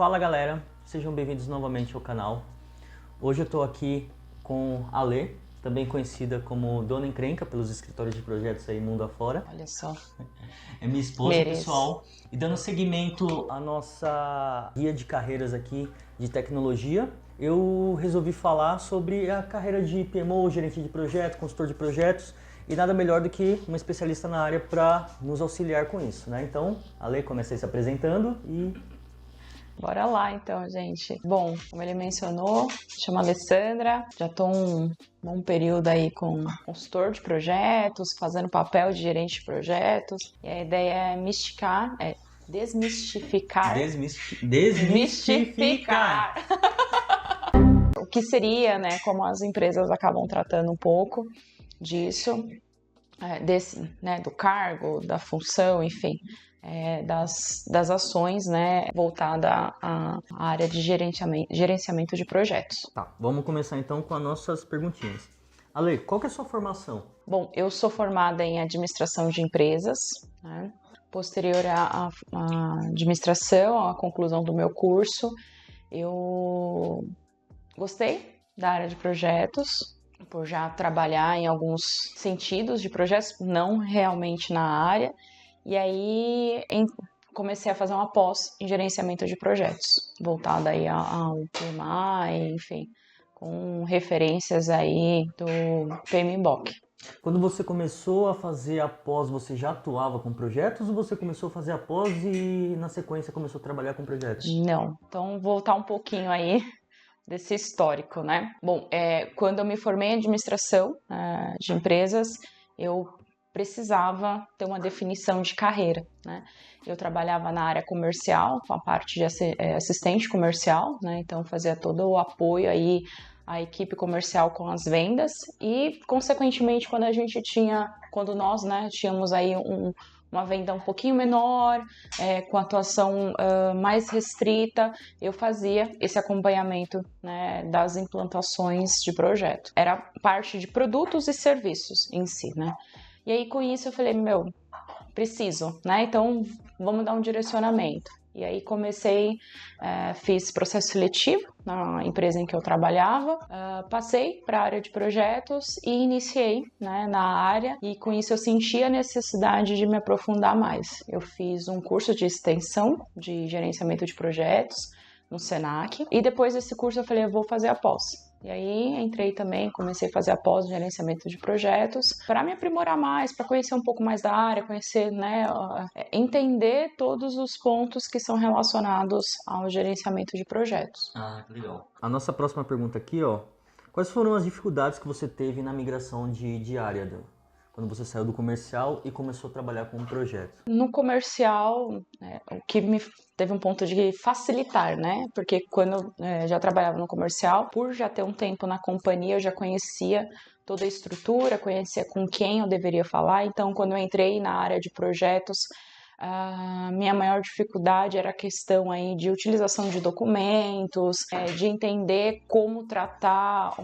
Fala galera, sejam bem-vindos novamente ao canal. Hoje eu estou aqui com a Lê, também conhecida como Dona Encrenca pelos escritórios de projetos aí mundo afora. Olha só. É minha esposa, pessoal. E dando seguimento à nossa guia de carreiras aqui de tecnologia, eu resolvi falar sobre a carreira de PMO, gerente de projeto, consultor de projetos, e nada melhor do que uma especialista na área para nos auxiliar com isso, né? Então, a Lê começa aí se apresentando e... Bora lá então, gente. Bom, como ele mencionou, chama Alessandra, já estou um bom período aí com consultor de projetos, fazendo papel de gerente de projetos, e a ideia é desmistificar. Desmistificar. O que seria, né, como as empresas acabam tratando um pouco disso, do cargo, da função, enfim, das ações, né, voltada à área de gerenciamento de projetos. Tá, vamos começar então com as nossas perguntinhas. Ale, qual que é a sua formação? Bom, eu sou formada em administração de empresas, né? Posterior à administração, à conclusão do meu curso, eu gostei da área de projetos, por já trabalhar em alguns sentidos de projetos, não realmente na área, e aí comecei a fazer uma pós em gerenciamento de projetos, voltada aí ao PMI, enfim, com referências aí do PMBOK. Quando você começou a fazer a pós, você já atuava com projetos ou você começou a fazer a pós e na sequência começou a trabalhar com projetos? Não, então voltar um pouquinho aí desse histórico, né? Bom, quando eu me formei em administração de empresas, eu precisava ter uma definição de carreira, né? Eu trabalhava na área comercial, com a parte de assistente comercial, né? Então fazia todo o apoio aí à equipe comercial com as vendas e, consequentemente, quando nós, né, tínhamos aí uma venda um pouquinho menor, com atuação mais restrita, eu fazia esse acompanhamento, né, das implantações de projeto. Era parte de produtos e serviços em si, né? E aí, com isso, eu falei, preciso, né? Então, vamos dar um direcionamento. E aí fiz processo seletivo na empresa em que eu trabalhava, passei para a área de projetos e iniciei, né, na área, e com isso eu senti a necessidade de me aprofundar mais. Eu fiz um curso de extensão de gerenciamento de projetos no Senac, e depois desse curso eu falei, eu vou fazer a pós. E aí entrei também, comecei a fazer a pós de gerenciamento de projetos para me aprimorar mais, para conhecer um pouco mais da área, conhecer, né, entender todos os pontos que são relacionados ao gerenciamento de projetos. Ah, que legal. A nossa próxima pergunta aqui, ó. Quais foram as dificuldades que você teve na migração de área, quando você saiu do comercial e começou a trabalhar com um projeto? No comercial, o que me teve um ponto de facilitar, né? Porque quando eu já trabalhava no comercial, por já ter um tempo na companhia, eu já conhecia toda a estrutura, conhecia com quem eu deveria falar. Então, quando eu entrei na área de projetos, a minha maior dificuldade era a questão aí de utilização de documentos, de entender como tratar,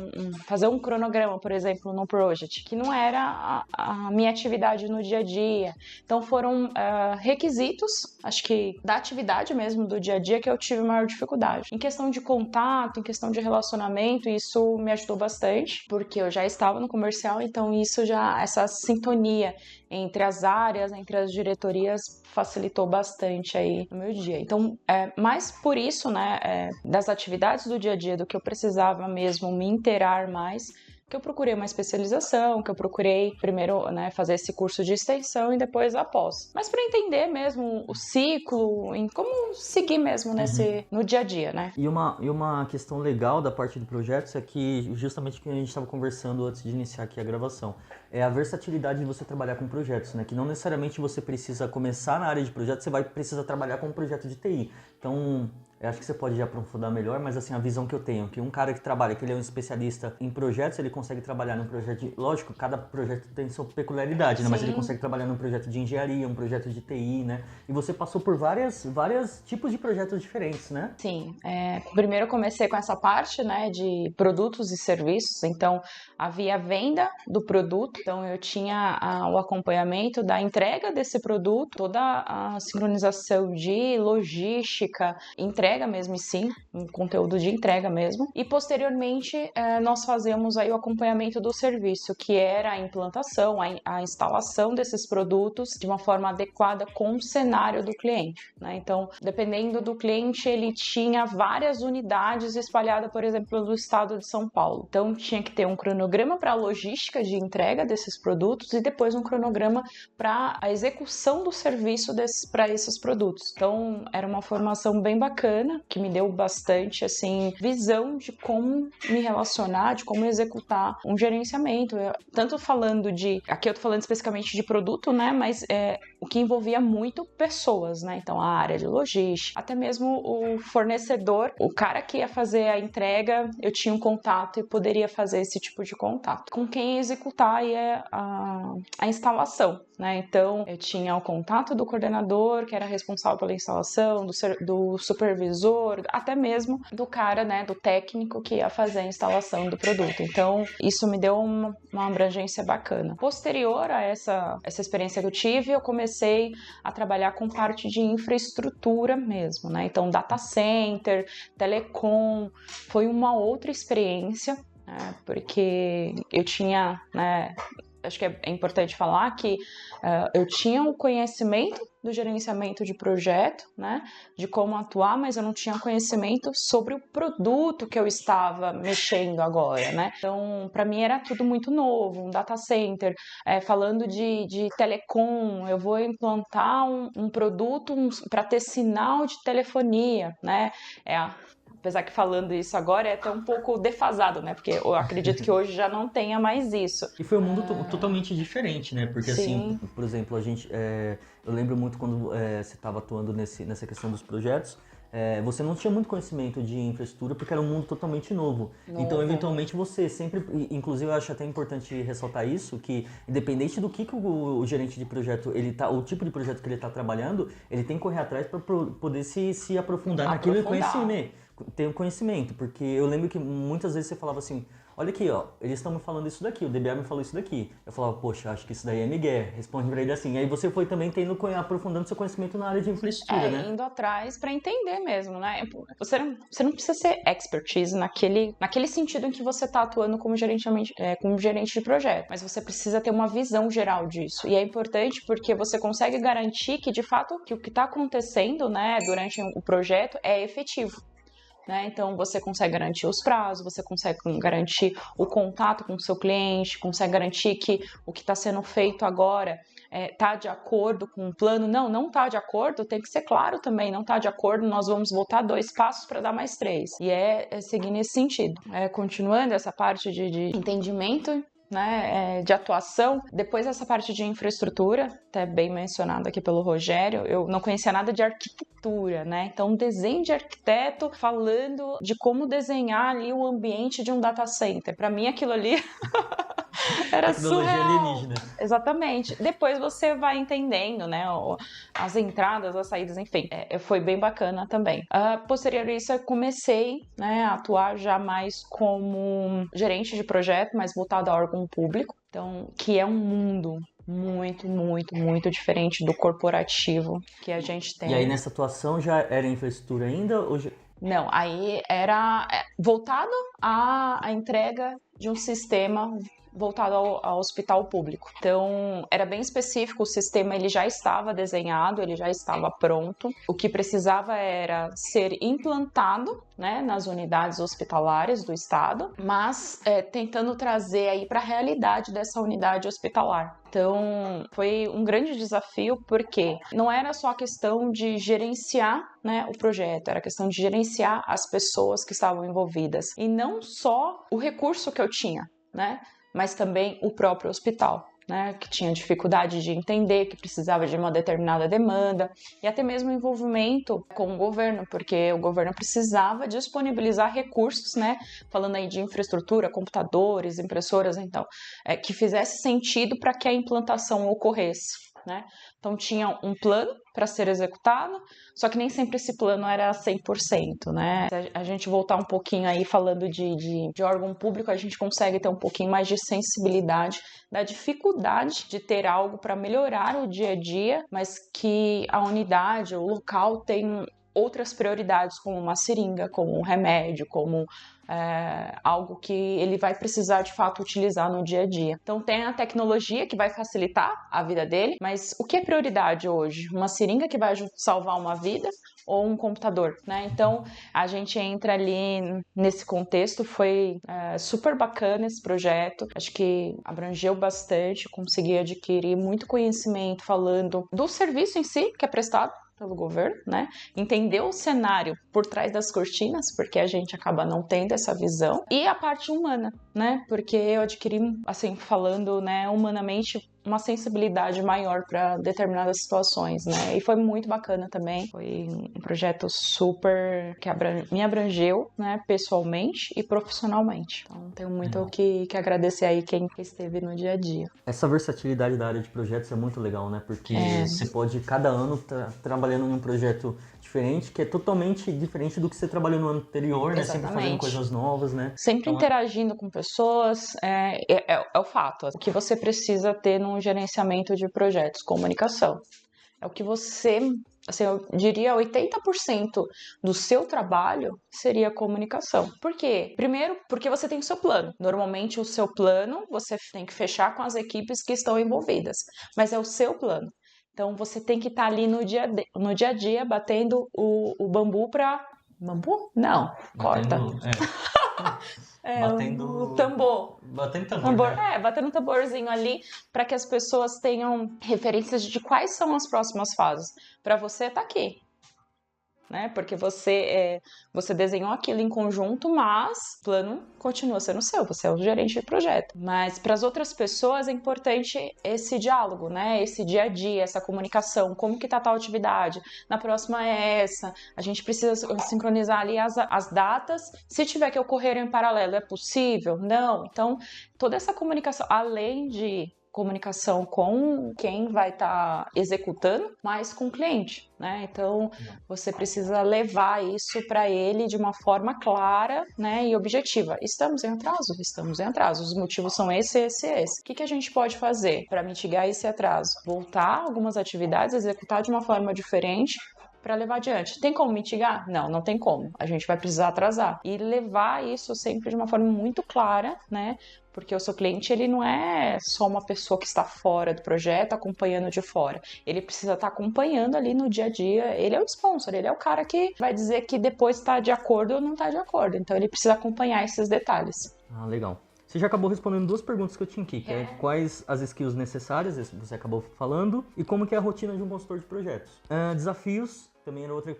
fazer um cronograma, por exemplo, no project, que não era a minha atividade no dia a dia. Então foram requisitos, acho que da atividade mesmo do dia a dia, que eu tive maior dificuldade. Em questão de contato, em questão de relacionamento, isso me ajudou bastante, porque eu já estava no comercial, então essa sintonia entre as áreas, entre as diretorias, facilitou bastante aí no meu dia. Então, mais por isso, né, das atividades do dia a dia, do que eu precisava mesmo me inteirar mais, que eu procurei uma especialização, que eu procurei primeiro, né, fazer esse curso de extensão e depois a pós. Mas para entender mesmo o ciclo, em como seguir mesmo no dia a dia, né? E uma questão legal da parte de projetos é que, justamente o que a gente estava conversando antes de iniciar aqui a gravação, é a versatilidade de você trabalhar com projetos, né? Que não necessariamente você precisa começar na área de projetos, você vai precisar trabalhar com um projeto de TI. Então, eu acho que você pode aprofundar melhor, mas assim, a visão que eu tenho, que um cara que trabalha, que ele é um especialista em projetos, ele consegue trabalhar num projeto de... Lógico, cada projeto tem sua peculiaridade, né? Mas ele consegue trabalhar num projeto de engenharia, um projeto de TI, né? E você passou por vários tipos de projetos diferentes, né? Sim. Primeiro eu comecei com essa parte, né, de produtos e serviços, então havia a venda do produto, então eu tinha o acompanhamento da entrega desse produto, toda a sincronização de logística, entrega entrega mesmo, e sim, um conteúdo de entrega mesmo. E posteriormente nós fazemos aí o acompanhamento do serviço, que era a implantação, a instalação desses produtos de uma forma adequada com o cenário do cliente, né? Então, dependendo do cliente, ele tinha várias unidades espalhadas, por exemplo, no estado de São Paulo. Então, tinha que ter um cronograma para a logística de entrega desses produtos e depois um cronograma para a execução do serviço para esses produtos. Então, era uma formação bem bacana, que me deu bastante, assim, visão de como me relacionar, de como executar um gerenciamento. Tanto falando aqui eu tô falando especificamente de produto, né, mas o que envolvia muito pessoas, né, então a área de logística, até mesmo o fornecedor, o cara que ia fazer a entrega, eu tinha um contato e poderia fazer esse tipo de contato. Com quem ia executar a instalação, né, então eu tinha o contato do coordenador, que era responsável pela instalação, do supervisor, até mesmo do cara, né, do técnico que ia fazer a instalação do produto. Então, isso me deu uma abrangência bacana. Posterior a essa experiência que eu tive, eu comecei a trabalhar com parte de infraestrutura mesmo, né? Então, data center, telecom, foi uma outra experiência, né? Porque eu tinha, né, acho que é importante falar que eu tinha o conhecimento do gerenciamento de projeto, né, de como atuar, mas eu não tinha conhecimento sobre o produto que eu estava mexendo agora, né. Então, para mim era tudo muito novo, um data center, falando de telecom, eu vou implantar um produto para ter sinal de telefonia, né, apesar que falando isso agora é até um pouco defasado, né? Porque eu acredito que hoje já não tenha mais isso. E foi um mundo totalmente diferente, né? Porque Sim. assim, por exemplo, eu lembro muito quando você estava atuando nessa questão dos projetos, você não tinha muito conhecimento de infraestrutura porque era um mundo totalmente novo. Então, eventualmente, você sempre... Inclusive, eu acho até importante ressaltar isso, que independente do que o gerente de projeto, o tipo de projeto que ele está trabalhando, ele tem que correr atrás para poder se aprofundar naquilo e ter um conhecimento. Porque eu lembro que muitas vezes você falava assim, olha aqui, ó, eles estão me falando isso daqui, o DBA me falou isso daqui. Eu falava, poxa, acho que isso daí é migué. Responde pra ele assim. E aí você foi também aprofundando seu conhecimento na área de infraestrutura, né? Indo atrás para entender mesmo, né? Você não precisa ser expertise naquele sentido em que você está atuando como gerente de projeto, mas você precisa ter uma visão geral disso. E é importante porque você consegue garantir que, de fato, que o que está acontecendo, né, durante o projeto é efetivo. Né? Então, você consegue garantir os prazos, você consegue garantir o contato com o seu cliente, consegue garantir que o que está sendo feito agora está de acordo com o plano. Não está de acordo, tem que ser claro também, não está de acordo, nós vamos voltar 2 passos para dar mais 3. E seguir nesse sentido. Continuando essa parte de entendimento, né, de atuação. Depois essa parte de infraestrutura, até bem mencionado aqui pelo Rogério, eu não conhecia nada de arquitetura, né? Então, desenho de arquiteto falando de como desenhar ali o ambiente de um data center. Para mim, aquilo ali era Tecnologia surreal. alienígena. Exatamente. Depois você vai entendendo, né, as entradas, as saídas, enfim. Foi bem bacana também. Posterior a isso, eu comecei, né, a atuar já mais como gerente de projeto, mais voltado a órgão público. Então, que é um mundo muito, muito, muito diferente do corporativo que a gente tem. E aí nessa atuação já era infraestrutura ainda? Não, aí era voltado à entrega de um sistema voltado ao hospital público. Então, era bem específico, o sistema ele já estava desenhado, ele já estava pronto. O que precisava era ser implantado, né, nas unidades hospitalares do estado, mas tentando trazer aí para a realidade dessa unidade hospitalar. Então, foi um grande desafio porque não era só a questão de gerenciar, né, o projeto, era a questão de gerenciar as pessoas que estavam envolvidas. E não só o recurso que eu tinha, né, mas também o próprio hospital, né, que tinha dificuldade de entender, que precisava de uma determinada demanda, e até mesmo envolvimento com o governo, porque o governo precisava disponibilizar recursos, né, falando aí de infraestrutura, computadores, impressoras, então, que fizesse sentido para que a implantação ocorresse. Né? Então tinha um plano para ser executado, só que nem sempre esse plano era 100%, né? Se a gente voltar um pouquinho aí falando de órgão público, a gente consegue ter um pouquinho mais de sensibilidade da dificuldade de ter algo para melhorar o dia a dia, mas que a unidade, o local tem outras prioridades, como uma seringa, como um remédio, como algo que ele vai precisar de fato utilizar no dia a dia. Então tem a tecnologia que vai facilitar a vida dele, mas o que é prioridade hoje? Uma seringa que vai salvar uma vida ou um computador, né? Então a gente entra ali nesse contexto, foi super bacana esse projeto, acho que abrangeu bastante, consegui adquirir muito conhecimento falando do serviço em si que é prestado pelo governo, né? Entender o cenário por trás das cortinas, porque a gente acaba não tendo essa visão, e a parte humana, né? Porque eu adquiri, assim, falando, né, humanamente, uma sensibilidade maior para determinadas situações, né? E foi muito bacana também. Foi um projeto super que me abrangeu, né, pessoalmente e profissionalmente. Então, tenho muito que agradecer aí quem esteve no dia a dia. Essa versatilidade da área de projetos é muito legal, né? Porque você pode, cada ano, trabalhando num projeto diferente, que é totalmente diferente do que você trabalhou no ano anterior, né? Sempre fazendo coisas novas, né? Sempre interagindo com pessoas, é o fato. O que você precisa ter num gerenciamento de projetos, comunicação. É o que você, assim, eu diria 80% do seu trabalho seria comunicação. Por quê? Primeiro, porque você tem o seu plano. Normalmente, o seu plano você tem que fechar com as equipes que estão envolvidas, mas é o seu plano. Então, você tem que estar ali no dia a dia batendo o bambu para... Bambu? Não, corta. Batendo o tambor. Batendo tambor, né? Batendo um tamborzinho ali para que as pessoas tenham referências de quais são as próximas fases. Para você tá aqui, né? Porque você desenhou aquilo em conjunto, mas o plano continua sendo seu, você é o gerente de projeto. Mas para as outras pessoas é importante esse diálogo, né? Esse dia a dia, essa comunicação, como que tá tal atividade, na próxima é essa, a gente precisa sincronizar ali as datas, se tiver que ocorrer em paralelo, é possível? Não. Então, toda essa comunicação, além de comunicação com quem vai estar executando, mas com o cliente, né? Então, você precisa levar isso para ele de uma forma clara, né, e objetiva. Estamos em atraso? Estamos em atraso. Os motivos são esse. O que a gente pode fazer para mitigar esse atraso? Voltar algumas atividades, executar de uma forma diferente, para levar adiante. Tem como mitigar? Não, não tem como. A gente vai precisar atrasar. E levar isso sempre de uma forma muito clara, né? Porque o seu cliente, ele não é só uma pessoa que está fora do projeto, acompanhando de fora. Ele precisa estar acompanhando ali no dia a dia. Ele é o sponsor, ele é o cara que vai dizer que depois está de acordo ou não está de acordo. Então, ele precisa acompanhar esses detalhes. Ah, legal. Você já acabou respondendo duas perguntas que eu tinha aqui, que é quais as skills necessárias, você acabou falando, e como que é a rotina de um consultor de projetos. Desafios, também era outra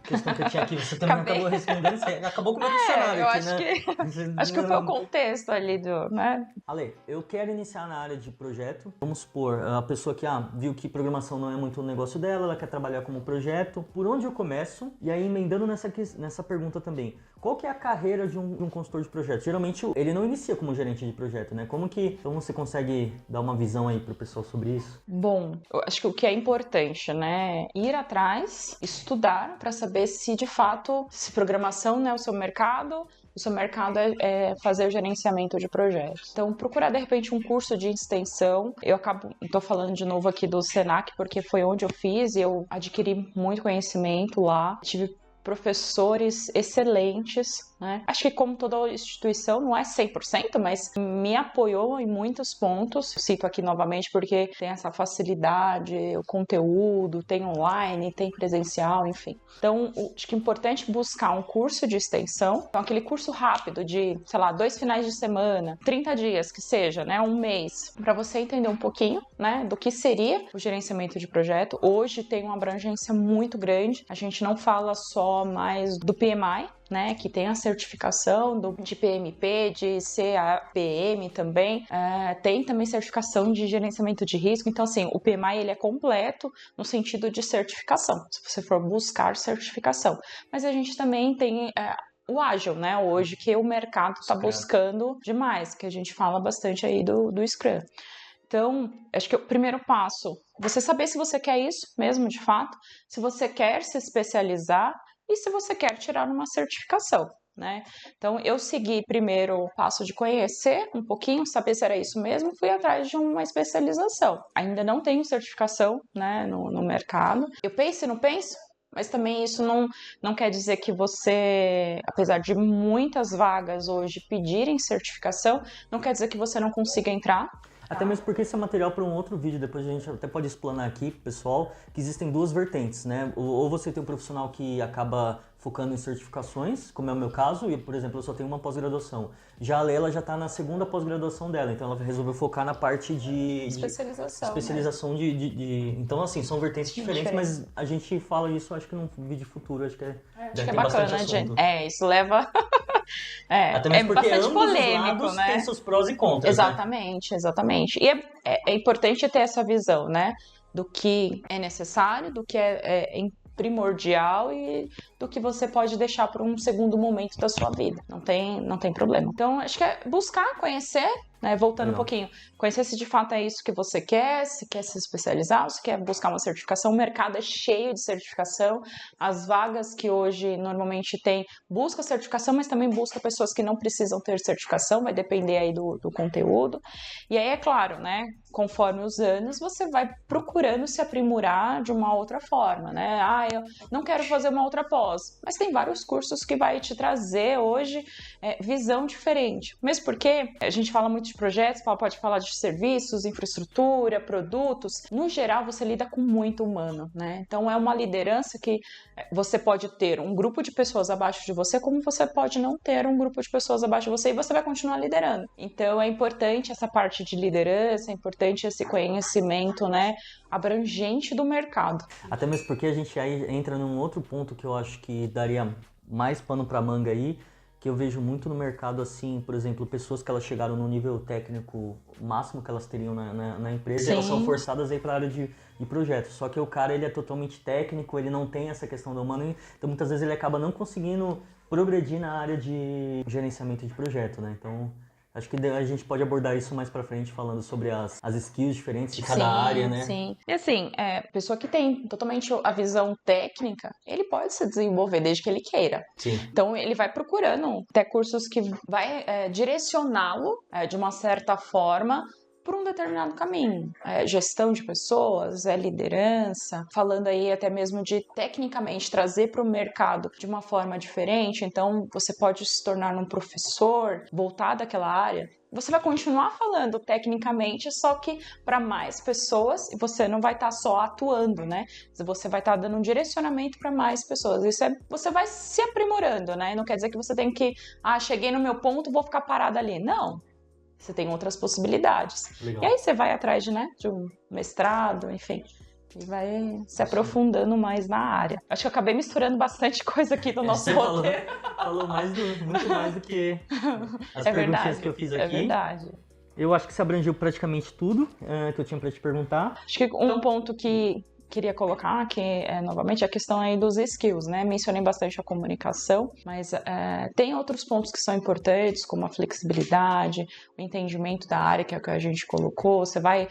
questão que eu tinha aqui, você também acabou respondendo, você acabou com o meu dicionário aqui, né? Acho que foi o contexto ali né? Ale, eu quero iniciar na área de projeto. Vamos supor, a pessoa que viu que programação não é muito o negócio dela, ela quer trabalhar como projeto. Por onde eu começo? E aí, emendando nessa pergunta também, qual que é a carreira de um consultor de projeto? Geralmente, ele não inicia como gerente de projeto, né? Então você consegue dar uma visão aí pro pessoal sobre isso? Bom, eu acho que o que é importante, né? Ir atrás, estudar para saber se de fato, se programação não é o seu mercado é fazer o gerenciamento de projetos. Então, procurar de repente um curso de extensão. Estou falando de novo aqui do Senac, porque foi onde eu fiz e eu adquiri muito conhecimento lá. Tive professores excelentes, né? Acho que como toda instituição, não é 100%, mas me apoiou em muitos pontos. Eu cito aqui novamente porque tem essa facilidade, o conteúdo, tem online, tem presencial, enfim. Então, acho que é importante buscar um curso de extensão, então aquele curso rápido de, 2 finais de semana, 30 dias que seja, né, um mês, para você entender um pouquinho, né, do que seria o gerenciamento de projeto. Hoje tem uma abrangência muito grande, a gente não fala só mais do PMI, né, que tem a certificação de PMP, de CAPM também, tem também certificação de gerenciamento de risco. Então, assim, o PMI ele é completo no sentido de certificação, se você for buscar certificação. Mas a gente também tem o ágil, né, hoje, que o mercado está buscando demais, que a gente fala bastante aí do Scrum. Então, acho que o primeiro passo, você saber se você quer isso mesmo, de fato, se você quer se especializar e se você quer tirar uma certificação, né? Então, eu segui primeiro o passo de conhecer um pouquinho, saber se era isso mesmo, fui atrás de uma especialização. Ainda não tenho certificação, né, no mercado. Eu penso e não penso? Mas também isso não quer dizer que você, apesar de muitas vagas hoje pedirem certificação, não quer dizer que você não consiga entrar. Até mesmo porque esse é material para um outro vídeo, depois a gente até pode explanar aqui, pessoal, que existem duas vertentes, né? Ou você tem um profissional que acaba focando em certificações, como é o meu caso, e, por exemplo, eu só tenho uma pós-graduação. Já a Leila já está na segunda pós-graduação dela, então ela resolveu focar na parte de especialização Então, assim, são vertentes diferentes, mas a gente fala isso, acho que num vídeo futuro, acho que acho que é bacana, gente. Isso leva... Até mesmo porque bastante ambos polêmico, os lados né? têm seus prós e contras, exatamente, né? Exatamente. E é importante ter essa visão, né? Do que é necessário, do que é primordial e do que você pode deixar para um segundo momento da sua vida. Não tem problema. Então, acho que é buscar, conhecer, né? Voltando um pouquinho, conhecer se de fato é isso que você quer, se quer se especializar, se quer buscar uma certificação. O mercado é cheio de certificação. As vagas que hoje normalmente tem, busca certificação, mas também busca pessoas que não precisam ter certificação, vai depender aí do conteúdo. E aí, é claro, né? Conforme os anos, você vai procurando se aprimorar de uma outra forma, né? Eu não quero fazer uma outra pós, mas tem vários cursos que vai te trazer hoje visão diferente. Mesmo porque a gente fala muito de projetos, pode falar de serviços, infraestrutura, produtos. No geral, você lida com muito humano, né? Então, é uma liderança que você pode ter um grupo de pessoas abaixo de você, como você pode não ter um grupo de pessoas abaixo de você e você vai continuar liderando. Então, é importante essa parte de liderança, é importante esse conhecimento, né, abrangente do mercado. Até mesmo porque a gente aí entra num outro ponto que eu acho que daria mais pano para manga aí, que eu vejo muito no mercado, assim, por exemplo, pessoas que elas chegaram no nível técnico máximo que elas teriam na empresa, e elas são forçadas a ir para a área de projetos. Só que o cara, ele é totalmente técnico, ele não tem essa questão do humano, então muitas vezes ele acaba não conseguindo progredir na área de gerenciamento de projeto, né? Então, acho que a gente pode abordar isso mais pra frente, falando sobre as skills diferentes de cada área, né? Sim. E assim, pessoa que tem totalmente a visão técnica, ele pode se desenvolver desde que ele queira. Sim. Então, ele vai procurando até cursos que vai direcioná-lo de uma certa forma por um determinado caminho. Gestão de pessoas, liderança, falando aí até mesmo de tecnicamente trazer para o mercado de uma forma diferente. Então, você pode se tornar um professor voltado àquela área. Você vai continuar falando tecnicamente, só que para mais pessoas, e você não vai estar só atuando, né? Você vai estar dando um direcionamento para mais pessoas. Isso você vai se aprimorando, né? Não quer dizer que você tem que, cheguei no meu ponto, vou ficar parada ali. Não. Você tem outras possibilidades. Legal. E aí você vai atrás de um mestrado, enfim, e vai se aprofundando mais na área. Acho que eu acabei misturando bastante coisa aqui do nosso roteiro. Falou muito mais do que as perguntinhas que eu fiz aqui. É verdade. Eu acho que você abrangeu praticamente tudo que eu tinha para te perguntar. Acho que um ponto que queria colocar, que novamente a questão aí dos skills, né? Mencionei bastante a comunicação, mas tem outros pontos que são importantes, como a flexibilidade, o entendimento da área, que é o que a gente colocou. Você vai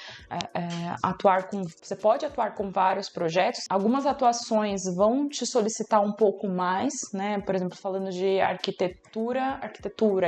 você pode atuar com vários projetos. Algumas atuações vão te solicitar um pouco mais, né? Por exemplo, falando de arquitetura,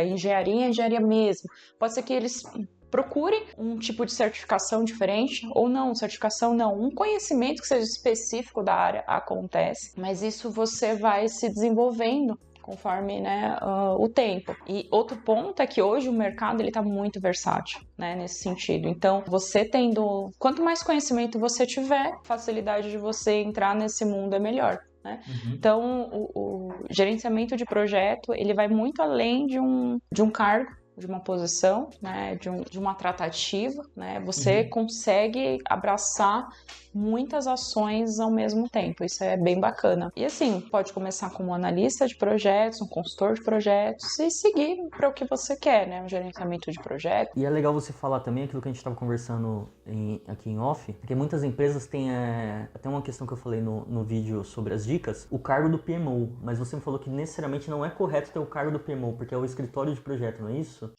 engenharia mesmo. Pode ser que eles procure um tipo de certificação diferente, ou não, certificação não, um conhecimento que seja específico da área acontece, mas isso você vai se desenvolvendo conforme, né, o tempo. E outro ponto é que hoje o mercado está muito versátil, né, nesse sentido. Então, você tendo, quanto mais conhecimento você tiver, facilidade de você entrar nesse mundo é melhor. Né? Uhum. Então, o gerenciamento de projeto, ele vai muito além de um cargo, de uma posição, né, de uma tratativa, né, você consegue abraçar muitas ações ao mesmo tempo, isso é bem bacana. E assim, pode começar como analista de projetos, um consultor de projetos e seguir para o que você quer, né, um gerenciamento de projetos. E é legal você falar também aquilo que a gente estava conversando aqui em off, porque muitas empresas têm, até uma questão que eu falei no vídeo sobre as dicas, o cargo do PMO, mas você me falou que necessariamente não é correto ter o cargo do PMO, porque é o escritório de projeto, não é isso?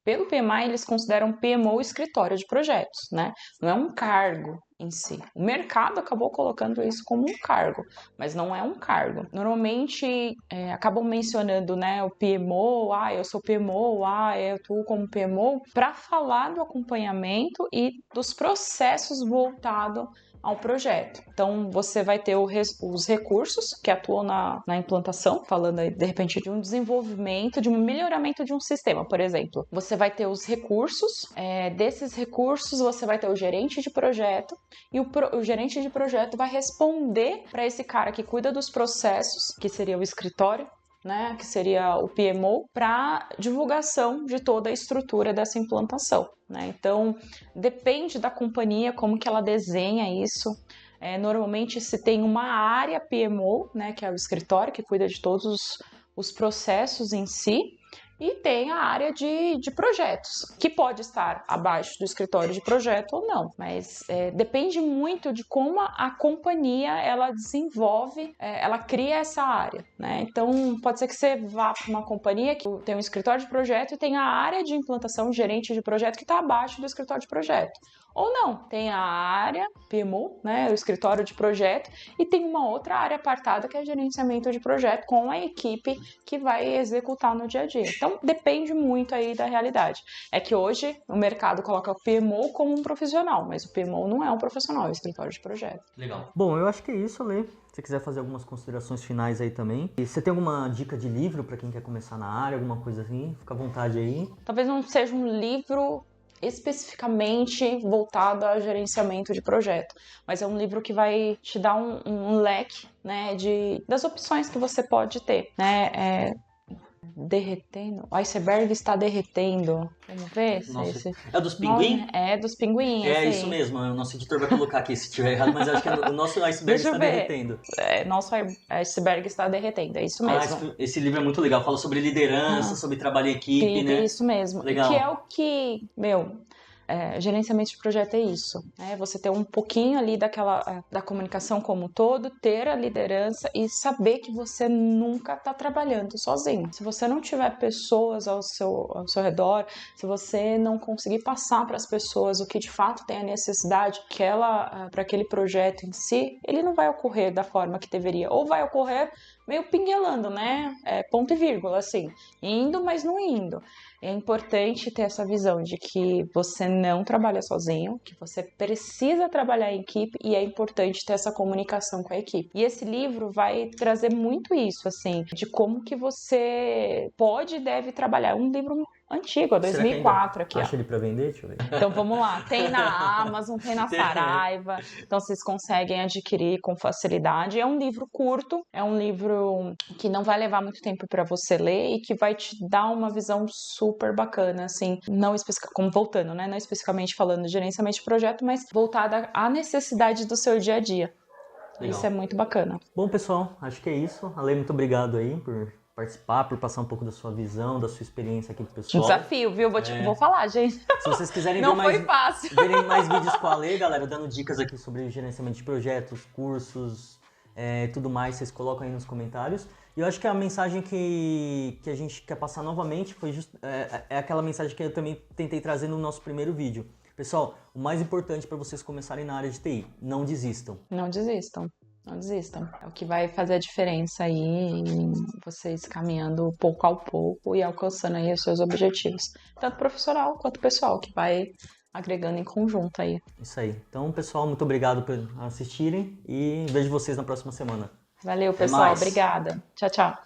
Pelo PMI eles consideram PMO escritório de projetos, né, não é um cargo em si. O mercado acabou colocando isso como um cargo, mas não é um cargo. Normalmente acabam mencionando, né, o PMO, eu sou PMO, eu atuo como PMO, para falar do acompanhamento e dos processos voltados ao projeto. Então, você vai ter os recursos que atuam na implantação, falando aí, de repente, de um desenvolvimento, de um melhoramento de um sistema, por exemplo. Você vai ter os recursos, desses recursos você vai ter o gerente de projeto, e o gerente de projeto vai responder para esse cara que cuida dos processos, que seria o escritório, né, que seria o PMO, para divulgação de toda a estrutura dessa implantação, né? Então, depende da companhia, como que ela desenha isso. Normalmente se tem uma área PMO, né, que é o escritório, que cuida de todos os processos em si, e tem a área de projetos, que pode estar abaixo do escritório de projeto ou não, mas depende muito de como a companhia ela desenvolve, ela cria essa área, né? Então pode ser que você vá para uma companhia que tem um escritório de projeto e tem a área de implantação, gerente de projeto, que está abaixo do escritório de projeto. Ou não, tem a área PMO, né, o escritório de projeto, e tem uma outra área apartada que é gerenciamento de projeto com a equipe que vai executar no dia a dia. Então, depende muito aí da realidade. É que hoje o mercado coloca o PMO como um profissional, mas o PMO não é um profissional, é um escritório de projeto. Legal. Bom, eu acho que é isso, Lê. Se você quiser fazer algumas considerações finais aí também. E você tem alguma dica de livro para quem quer começar na área, alguma coisa assim? Fica à vontade aí. Talvez não seja um livro especificamente voltado a gerenciamento de projeto, mas é um livro que vai te dar um leque, né, das opções que você pode ter, né? Derretendo, o iceberg está derretendo. Vamos ver Nossa, é dos pinguins? É dos pinguins. É isso mesmo, o nosso editor vai colocar aqui se estiver errado, mas eu acho que o nosso iceberg está derretendo. Nosso iceberg está derretendo, é isso mesmo. Esse livro é muito legal, fala sobre liderança, sobre trabalho em equipe, né? Isso mesmo. Legal. Que é o que, gerenciamento de projeto é isso, né? Você ter um pouquinho ali da comunicação como um todo, ter a liderança e saber que você nunca está trabalhando sozinho. Se você não tiver pessoas ao seu redor, se você não conseguir passar para as pessoas o que de fato tem a necessidade para aquele projeto em si, ele não vai ocorrer da forma que deveria, ou vai ocorrer meio pinguelando, né? Ponto e vírgula, assim, indo, mas não indo. É importante ter essa visão de que você não trabalha sozinho, que você precisa trabalhar em equipe e é importante ter essa comunicação com a equipe. E esse livro vai trazer muito isso, assim, de como que você pode e deve trabalhar. É um livro antigo, 2004 aqui, acha ele pra vender? Deixa eu ver. Então vamos lá, tem na Amazon, tem na Saraiva, então vocês conseguem adquirir com facilidade. É um livro curto, é um livro que não vai levar muito tempo para você ler e que vai te dar uma visão super bacana, assim, como voltando, né, não especificamente falando de gerenciamento de projeto, mas voltada à necessidade do seu dia a dia. Legal. Isso é muito bacana. Bom, pessoal, acho que é isso. Ale, muito obrigado aí por participar, por passar um pouco da sua visão, da sua experiência aqui pro pessoal. Desafio, viu? Vou falar, gente. Se vocês quiserem verem mais vídeos com a Ale, galera, dando dicas aqui sobre gerenciamento de projetos, cursos, tudo mais, vocês colocam aí nos comentários. E eu acho que a mensagem que a gente quer passar novamente é aquela mensagem que eu também tentei trazer no nosso primeiro vídeo. Pessoal, o mais importante para vocês começarem na área de TI, não desistam. Não desistam. Não desistam. É o que vai fazer a diferença aí em vocês caminhando pouco a pouco e alcançando aí os seus objetivos. Tanto profissional quanto pessoal, que vai agregando em conjunto aí. Isso aí. Então, pessoal, muito obrigado por assistirem e vejo vocês na próxima semana. Valeu, pessoal. Obrigada. Tchau, tchau.